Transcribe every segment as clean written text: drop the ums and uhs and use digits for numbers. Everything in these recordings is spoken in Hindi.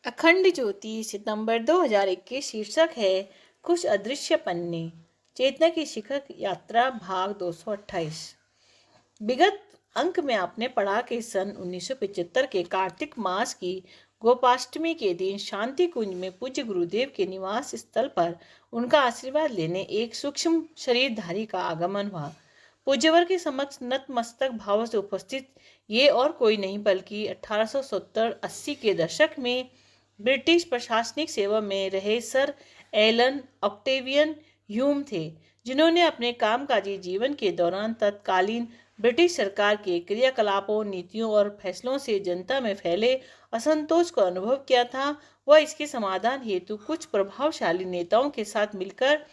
अखंड ज्योति सितंबर 2021। शीर्षक है कुछ अदृश्य पन्ने। चेतना की शिखर यात्रा भाग 228। विगत अंक में आपने पढ़ा कि सन 1975 के कार्तिक मास की गोपाष्टमी के दिन शांति कुंज में पूज्य गुरुदेव के निवास स्थल पर उनका आशीर्वाद लेने एक सूक्ष्म शरीरधारी का आगमन हुआ। पूज्यवर के समक्ष नतमस्तक भाव से उपस्थित ये और कोई नहीं बल्कि 1870-80 के दशक में ब्रिटिश प्रशासनिक सेवा में रहे सर एलन ऑक्टेवियन ह्यूम थे, जिन्होंने अपने कामकाजी जीवन के दौरान तत्कालीन ब्रिटिश सरकार के क्रियाकलापों, नीतियों और फैसलों से जनता में फैले असंतोष को अनुभव किया था। वह इसके समाधान हेतु कुछ प्रभावशाली नेताओं के साथ मिलकर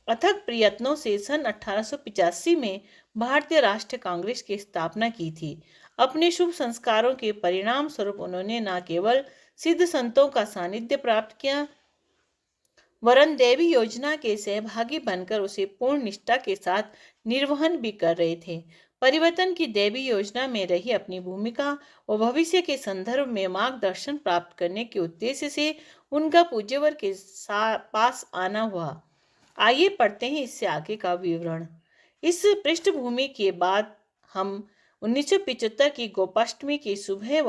अथक प्रयत्नों से सन 1885 में भारतीय राष्ट्रीय कांग्रेस की स्थापना की थी। अपने शुभ संस्कारों के परिणाम स्वरूप उन्होंने न केवल सिद्ध संतों का सानिध्य प्राप्त किया, वरन देवी योजना के सहभागी बनकर उसे पूर्ण निष्ठा के साथ निर्वहन भी कर रहे थे। परिवर्तन की देवी योजना में रही अपनी भूमिका व भविष्य के संदर्भ में मार्गदर्शन प्राप्त करने के उद्देश्य से उनका पूज्यवर के पास आना हुआ। आइए पढ़ते हैं इससे आगे का विवरण। इस पृष्ठभूमि के बाद हम 1975 की गोपाष्टमी की सुबह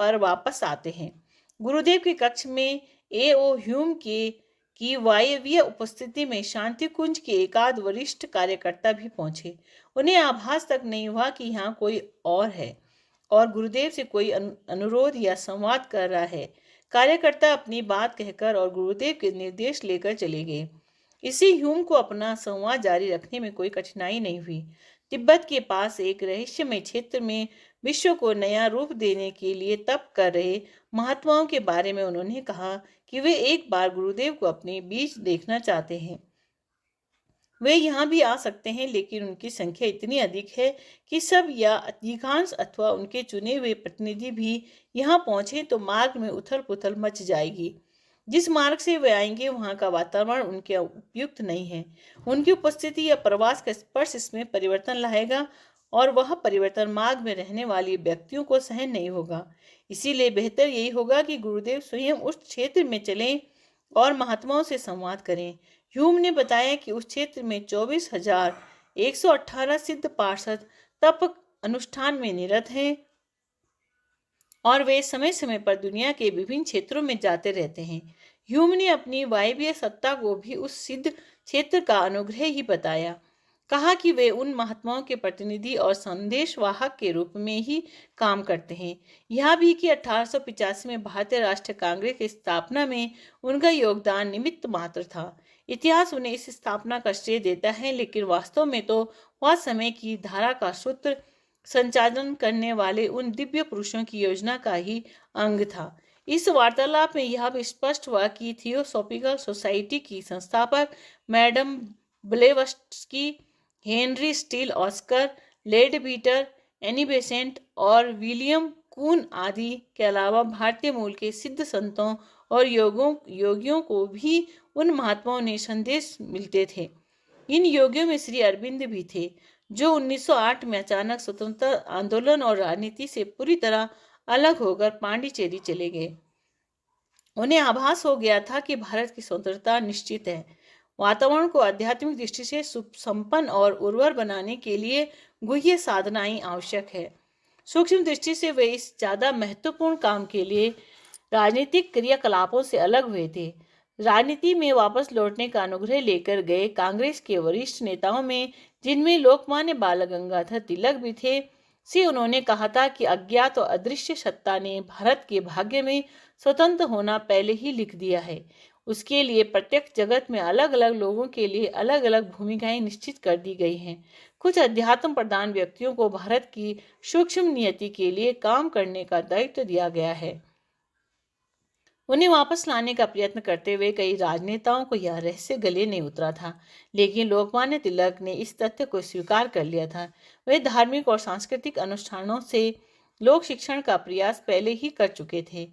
पर वापस आते हैं। गुरुदेव के कक्ष में A.O. ह्यूम की वायवीय उपस्थिति में शांति कुंज के एकाध वरिष्ठ कार्यकर्ता भी पहुंचे। उन्हें आभास तक नहीं हुआ कि यहाँ कोई और है और गुरुदेव से कोई अनुरोध या संवाद कर रहा है। कार्यकर्ता अपनी बात कहकर और गुरुदेव के निर्देश लेकर चले गए। इसी ह्यूम को अपना संवाद जारी रखने में कोई कठिनाई नहीं हुई। तिब्बत के पास एक रहस्यमय क्षेत्र में विश्व को नया रूप देने के लिए तप कर रहे महात्माओं के बारे में उन्होंने कहा कि वे एक बार गुरुदेव को अपने बीच देखना चाहते हैं। वे यहाँ भी आ सकते हैं, लेकिन उनकी संख्या इतनी अधिक है कि सब या अधिकांश अथवा उनके चुने हुए प्रतिनिधि भी यहाँ पहुंचे तो मार्ग में उथल पुथल मच जाएगी। जिस मार्ग से वे आएंगे वहाँ का वातावरण उनके उपयुक्त नहीं है। उनकी उपस्थिति या प्रवास का स्पर्श इसमें परिवर्तन लाएगा और वह परिवर्तन मार्ग में रहने वाले व्यक्तियों को सहन नहीं होगा। इसीलिए बेहतर यही होगा कि गुरुदेव स्वयं उस क्षेत्र में चलें और महात्माओं से संवाद करें। ह्यूम ने बताया कि उस क्षेत्र में 24,118 सिद्ध पार्षद तप अनुष्ठान में निरत हैं और वे समय समय पर दुनिया के विभिन्न क्षेत्रों में जाते रहते हैं। ह्यूम ने अपनी वायवीय सत्ता को भी उस सिद्ध क्षेत्र का अनुग्रह ही बताया। कहा कि वे उन महात्माओं के प्रतिनिधि और संदेशवाहक के रूप में ही काम करते हैं। यह भी कि 1885 में भारतीय राष्ट्रीय कांग्रेस की स्थापना में उनका योगदान निमित्त मात्र था। इतिहास उन्हें इस स्थापना का श्रेय देता है, लेकिन वास्तव में तो वह समय की धारा का सूत्र संचालन करने वाले उन दिव्य पुरुषों की योजना का ही अंग था। इस वार्तालाप में यह भी स्पष्ट हुआ कि थियोसॉफिकल सोसाइटी की संस्थापक मैडम ब्लेवस्की, हेनरी स्टील ऑस्कर, लेडबीटर, एनी बेसेंट और विलियम कून आदि के अलावा भारतीय मूल के सिद्ध संतों और योगियों को भी उन महात्माओं ने संदेश मिलते थे। इन योगियों में श्री अरविंद भी थे, जो 1908 में अचानक स्वतंत्रता आंदोलन और राजनीति से पूरी तरह अलग होकर पांडिचेरी चले गए। उन्हें आभास हो गया था कि भारत की स्वतंत्रता निश्चित है। वातावरण को आध्यात्मिक दृष्टि से संपन्न और उर्वर बनाने के लिए गुह्य साधनाएं आवश्यक है। सूक्ष्म दृष्टि से वे इस ज्यादा महत्वपूर्ण काम के लिए राजनीतिक क्रियाकलापों से अलग हुए थे। राजनीति में वापस लौटने का अनुग्रह लेकर गए कांग्रेस के वरिष्ठ नेताओं में, जिनमें लोकमान्य बाल गंगाधर तिलक भी थे, से उन्होंने कहा था कि अज्ञात और अदृश्य सत्ता ने भारत के भाग्य में स्वतंत्र होना पहले ही लिख दिया है। उसके लिए प्रत्येक जगत में अलग अलग लोगों के लिए अलग अलग भूमिकाएं निश्चित कर दी गई हैं। कुछ अध्यात्म प्रधान व्यक्तियों को भारत की सूक्ष्म नियति के लिए काम करने का दायित्व दिया गया है। उन्हें वापस लाने का प्रयत्न करते हुए कई राजनेताओं को यह रहस्य गले नहीं उतरा था, लेकिन लोकमान्य तिलक ने इस तथ्य को स्वीकार कर लिया था। वे धार्मिक और सांस्कृतिक अनुष्ठानों से लोक शिक्षण का प्रयास पहले ही कर चुके थे।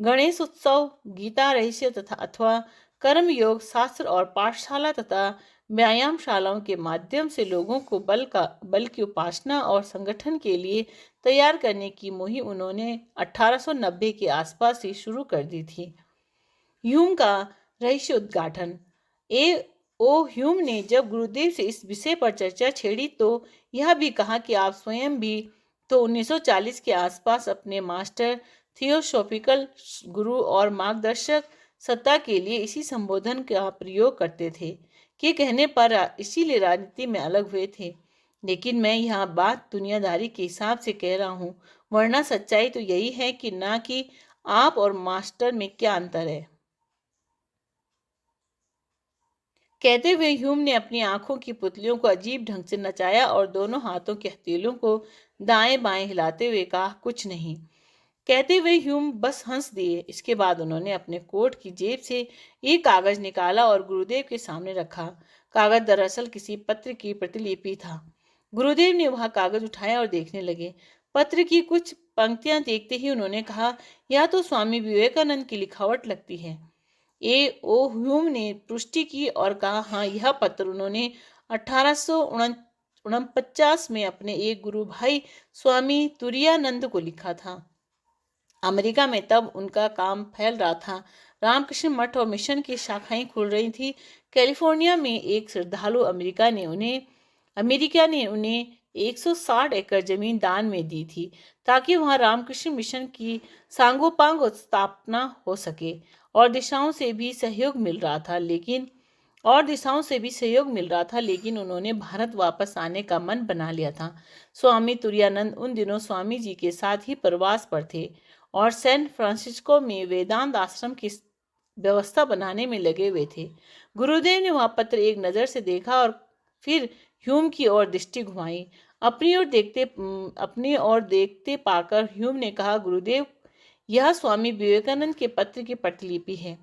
गणेश उत्सव, गीता रहस्य तथा अथवा कर्म योग शास्त्र और पाठशाला तथा व्यायामशालाओं के माध्यम से लोगों को बल की उपासना और संगठन के लिए तैयार करने की मुहिम उन्होंने 1890 के आसपास ही शुरू कर दी थी। ह्यूम का रहस्य उद्घाटन। ए ओ ह्यूम ने जब गुरुदेव से इस विषय पर चर्चा छेड़ी तो यह भी कहा कि आप स्वयं भी तो 1940 के आसपास अपने मास्टर थियोसॉफिकल गुरु और मार्गदर्शक सत्ता के लिए इसी संबोधन का प्रयोग करते थे कि कहने पर इसीलिए राजनीति में अलग हुए थे। लेकिन मैं यह बात दुनियादारी के हिसाब से कह रहा हूँ, वरना सच्चाई तो यही है कि ना कि आप और मास्टर में क्या अंतर है। कहते हुए ह्यूम ने अपनी आंखों की पुतलियों को अजीब ढंग से नचाया और दोनों हाथों के हथेलियों को दाएं बाएं हिलाते हुए कहा, कुछ नहीं। कहते हुए ह्यूम बस हंस दिए। इसके बाद उन्होंने अपने कोट की जेब से एक कागज निकाला और गुरुदेव के सामने रखा। कागज दरअसल किसी पत्र की प्रतिलिपि था। गुरुदेव ने वह कागज उठाया और देखने लगे। पत्र की कुछ पंक्तियां देखते ही उन्होंने कहा, यह तो स्वामी विवेकानंद की लिखावट लगती है। ह्यूम ने पुष्टि की और कहा, हाँ, यह पत्र उन्होंने 1849 में अपने एक गुरु भाई स्वामी तुरानंद को लिखा था। अमेरिका में तब उनका काम फैल रहा था। रामकृष्ण मठ और मिशन की शाखाएं खुल रही थी। कैलिफोर्निया में एक श्रद्धालु अमेरिका ने उन्हें 160 एकड़ जमीन दान में दी थी ताकि वहां रामकृष्ण मिशन की सांगोपांग स्थापना हो सके और दिशाओं से भी सहयोग मिल रहा था लेकिन उन्होंने भारत वापस आने का मन बना लिया था। स्वामी तुरानंद उन दिनों स्वामी जी के साथ ही प्रवास पर थे और सैन फ्रांसिस्को में वेदांत आश्रम की व्यवस्था बनाने में लगे हुए थे। गुरुदेव ने वह पत्र एक नज़र से देखा और फिर ह्यूम की ओर दृष्टि घुमाई। अपनी ओर देखते पाकर ह्यूम ने कहा, गुरुदेव, यह स्वामी विवेकानंद के पत्र की प्रतिलिपि है।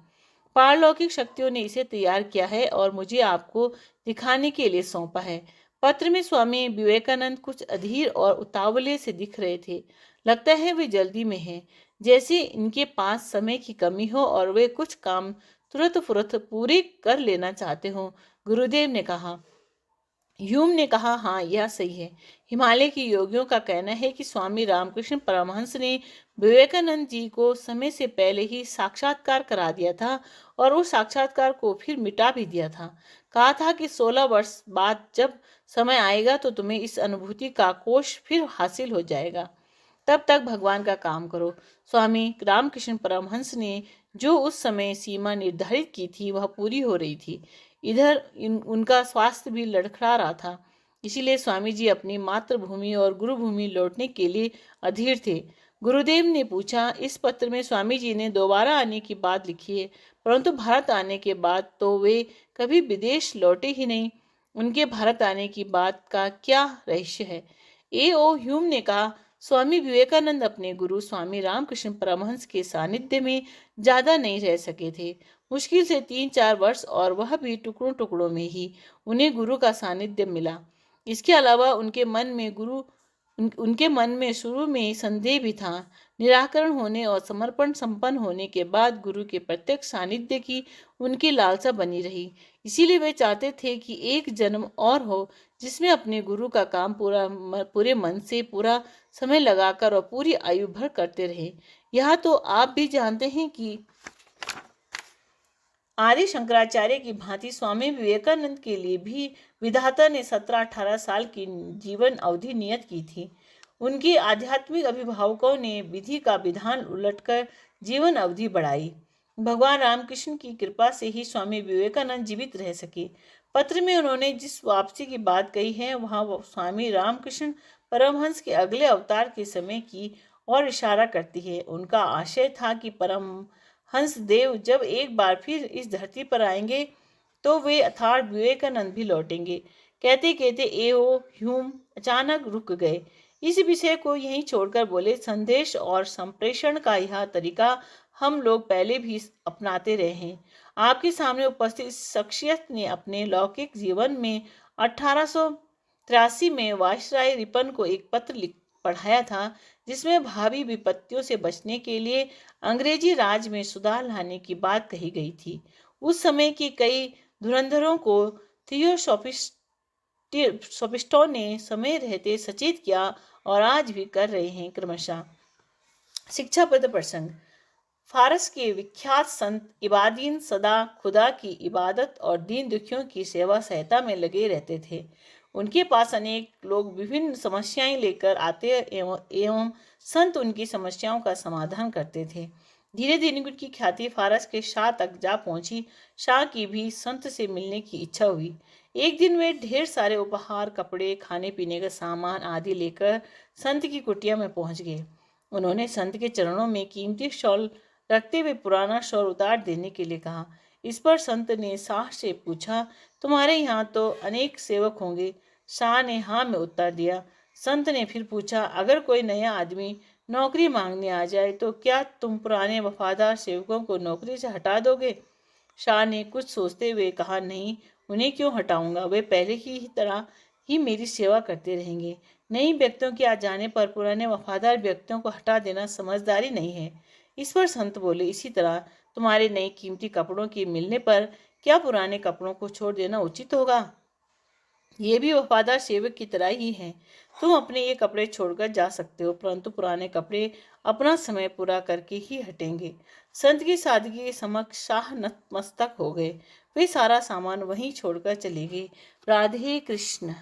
पारलौकिक शक्तियों ने इसे तैयार किया है और मुझे आपको दिखाने के लिए सौंपा है। पत्र में स्वामी विवेकानंद कुछ अधीर और उतावले से दिख रहे थे। लगता है वे जल्दी में हैं, जैसे इनके पास समय की कमी हो और वे कुछ काम तुरंत फुरत पूरे कर लेना चाहते हो। गुरुदेव ने कहा। ह्यूम ने कहा, हाँ, यह सही है। हिमालय के योगियों का कहना है कि स्वामी रामकृष्ण परमहंस ने विवेकानंद जी को समय से पहले ही साक्षात्कार करा दिया था और उस साक्षात्कार को फिर मिटा भी दिया था। कहा था कि 16 वर्ष बाद जब समय आएगा तो तुम्हें इस अनुभूति का कोश फिर हासिल हो जाएगा। तब तक भगवान का काम करो। स्वामी रामकृष्ण परमहंस ने जो उस समय सीमा निर्धारित की थी वह पूरी हो रही थी। उनका स्वास्थ्य भी लड़खड़ा रहा था। इसीलिए स्वामी जी अपनी मातृभूमि और गुरुभूमि लौटने के लिए अधीर थे। गुरुदेव ने पूछा, इस पत्र में स्वामी जी ने दोबारा आने की बात लिखी है, परंतु भारत आने के बाद तो वे कभी विदेश लौटे ही नहीं। उनके भारत आने की बात का क्या रहस्य है? ह्यूम ने कहा, स्वामी विवेकानंद अपने गुरु स्वामी रामकृष्ण परमहंस के सानिध्य में ज्यादा नहीं रह सके थे। मुश्किल से 3-4 वर्ष, और वह भी टुकड़ों टुकड़ों में ही उन्हें गुरु का सानिध्य मिला। इसके अलावा उनके मन में शुरू में संदेह भी था। निराकरण होने और समर्पण संपन्न होने के बाद गुरु के प्रत्यक्ष सानिध्य की उनकी लालसा बनी रही। इसीलिए वे चाहते थे कि एक जन्म और हो जिसमें अपने गुरु का काम पूरे मन से, पूरा समय लगाकर और पूरी आयु भर करते रहे। यह तो आप भी जानते हैं कि आदि शंकराचार्य की भांति स्वामी विवेकानंद के लिए भी विधाता ने 17-18 साल की जीवन अवधि नियत की थी। उनके आध्यात्मिक अभिभावकों ने विधि का विधान उलटकर जीवन अवधि बढ़ाई। भगवान रामकृष्ण की कृपा से ही स्वामी विवेकानंद जीवित रह सके। पत्र में उन्होंने जिस वापसी की बात कही है वहाँ स्वामी रामकृष्ण परमहंस के अगले अवतार के समय की और इशारा करती है। उनका आशय था कि परमहंस देव जब एक बार फिर इस धरती पर आएंगे तो वे अर्थात विवेकानंद भी लौटेंगे। कहते कहते ह्यूम अचानक रुक गए। इस विषय को यहीं छोड़कर बोले, संदेश और संप्रेषण का यह तरीका हम लोग पहले भी अपनाते रहे हैं। आपके सामने उपस्थित इस शख्सियत ने अपने लौकिक जीवन में 1883 में वायसराय रिपन को एक पत्र पढ़ाया था जिसमें भावी विपत्तियों से बचने के लिए अंग्रेजी राज में सुधार लाने की बात कही गई थी। उस समय की कई धुरंधरों को थियोसॉफिस्टों ने समय रहते सचेत किया और आज भी कर रहे हैं। क्रमशः शिक्षाप्रद प्रसंग। फारस के विख्यात संत इबादीन सदा खुदा की इबादत और दीन दुखियों की सेवा सहायता में लगे रहते थे। उनके पास अनेक लोग विभिन्न समस्याएं लेकर आते एवं संत उनकी समस्याओं का समाधान करते थे। धीरे धीरे उनकी ख्याति फारस के शाह तक जा पहुंची। शाह की भी संत से मिलने की इच्छा हुई। एक दिन वे ढेर सारे उपहार, कपड़े, खाने पीने का सामान आदि लेकर संत की कुटिया में पहुंच गए। उन्होंने संत के चरणों में कीमती शॉल रखते हुए पुराना शॉल उतार देने के लिए कहा। इस पर संत ने शाह से पूछा, तुम्हारे यहाँ तो अनेक सेवक होंगे? शाह ने हाँ में उत्तर दिया। संत ने फिर पूछा, अगर कोई नया आदमी नौकरी मांगने आ जाए तो क्या तुम पुराने वफादार सेवकों को नौकरी से हटा दोगे? शाह ने कुछ सोचते हुए कहा, नहीं, उन्हें क्यों हटाऊंगा, वे पहले की तरह ही मेरी सेवा करते रहेंगे। नए व्यक्तियों के आ जाने पर पुराने वफादार व्यक्तियों को हटा देना समझदारी नहीं है। इस पर संत बोले, इसी तरह तुम्हारे नए कीमती कपड़ों के मिलने पर क्या पुराने कपड़ों को छोड़ देना उचित होगा? ये भी वफादार सेवक की तरह ही हैं। तुम अपने ये कपड़े छोड़कर जा सकते हो, परंतु पुराने कपड़े अपना समय पूरा करके ही हटेंगे। संत की सादगी के समक्ष शाह नतमस्तक हो गए। वे सारा सामान वहीं छोड़कर चले गए। राधे कृष्ण।